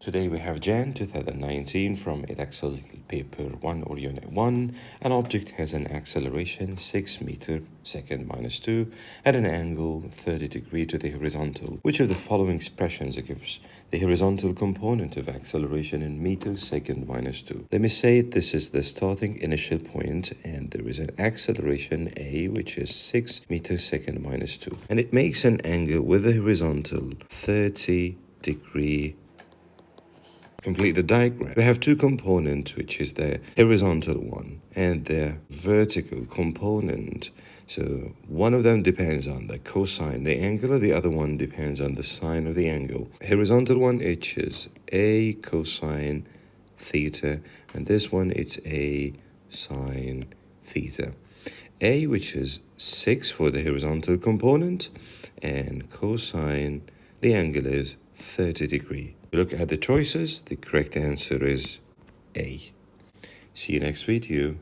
Today we have Jan 2019 from Edexcel paper 1 or unit 1. An object has an acceleration 6 meter second minus 2 at an angle 30 degree to the horizontal. Which of the following expressions gives the horizontal component of acceleration in meter second minus 2? Let me say this is the starting initial point and there is an acceleration A which is 6 meter second minus 2 and it makes an angle with the horizontal 30 degree. Complete the diagram. We have two components, which is the horizontal one and the vertical component. So one of them depends on the cosine, the angle, the other one depends on the sine of the angle. Horizontal one, which is A cosine theta, and this one, it's A sine theta. A, which is 6 for the horizontal component, and cosine, the angle is 30 degree. Look at the choices. The correct answer is A. See you next video.